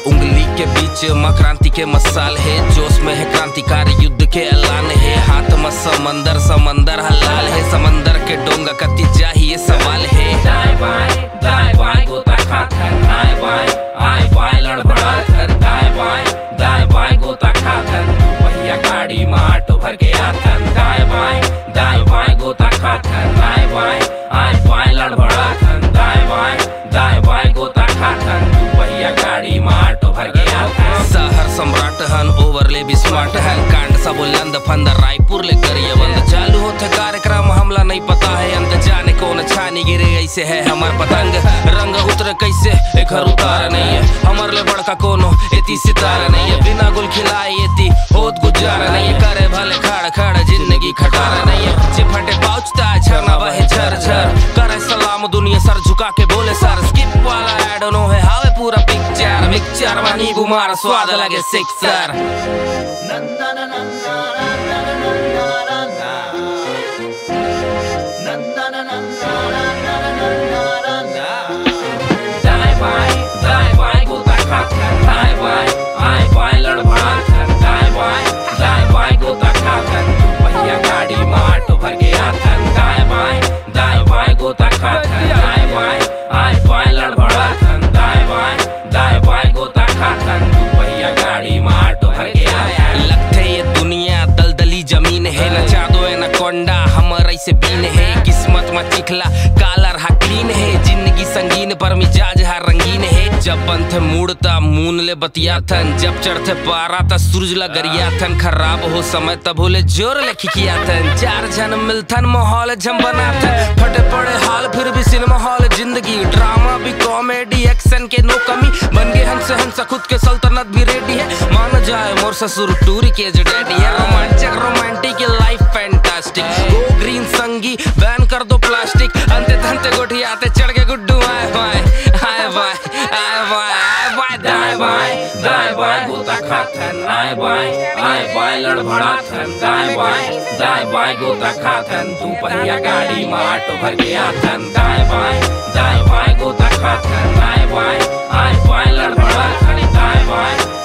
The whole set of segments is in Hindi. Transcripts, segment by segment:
उंगली के बीच माँ क्रांति के मसाल है, जोश में है क्रांतिकारी युद्ध के ऐलान है। हाथ में समंदर, समंदर हलाल है, समंदर के डोंगा कति चाहिए सवाल है। दाएं बाएं गोता खाकर, दाएं बाएं लड़बड़ाकर, दाएं बाएं गोता खाकर, भैया गाड़ी में आटो भर के आकर। दाएं बाएं गोता खाकर, दाएं बाएं लड़बड़ाकर, दाएं बाएं गोता खाकर, भैया गाड़ी में आटो भर के आकर। शहर सम्राट हन, ओवरले भी स्मार्ट हन, कांड सब उलंद फंद रायपुर ले करिए बंद। चालू होते कार्यक्रम, हमला नहीं पता है अंत, जाने कौन छानी गिरे ऐसे है हमार पतंग। रंग उतर कैसे एक हर उतार नहीं है, हमार ले बड़का कोनो एती सितारा नहीं है। बिना गुल खिलाए एती होत गुजारा नहीं है, करे भले खड़ खड़ जिंदगी खटारा नहीं है। चिपटे पहुंचता झरना बहे झरझर, करे सलाम दुनिया सर झुका के बोले सर। स्किप वाला ऐड नो है हावे पूरा पिक्चर, मिक्सचर वानी गुमार स्वाद लगे सिक्सर। दाएं बाएं गोता खाकर, दाएं बाएं लड़बड़ाकर, दाएं बाएं गोता खाकर, भैया गाड़ी में आटो भर के आकर। दाएं बाएं गोता खाकर, दाएं बाएं लड़बड़ाकर, दाएं बाएं गोता खाकर, भैया गाड़ी में आटो भर के आकर। लगते ये दुनिया दलदली जमीन है, नचा दो एनाकोंडा हमर ऐसे बीन है। किस्मत में चिखला कालर हा क्लीन है, जिंदगी संगीन पर मिजाज हा रंगीन है। जब बनते मूडता मून ले बतिया थन, जब चढ़ते पारा ता सूरज ला गरिया थन। खराब हो समय तब होले जोर ले खिकिया थन, चार जन मिलथन माहौल जम बनाथन। फटे पड़े हाल फिर भी सिनेमा हॉल जिंदगी, ड्रामा भी कॉमेडी एक्शन के नो कमी। बन गए हंस खुद के सल्तनत भी रेडी है, मान जाए मोर ससुर टूरी के जो डैडी है। Romantic life fantastic, go green संगी बैन कर दो प्लास्टिक। अंते धंते गोठियाते चढ़ के गुड्डू आए बाय आए बाय आए बाय आए बाय। दाएं बाएं गोता खाथन, आए बाएं लड़बड़ाथन। दाएं बाएं गोता खाथन, तू पहिया गाड़ी में आटो भर के आथन। दाएं बाएं गोता खाथन, आए बाएं लड़बड़ाथन।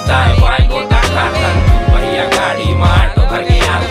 दाएं बाएं गोता खाथन, तू पहिया गाड़ी में आटो भर के आथन।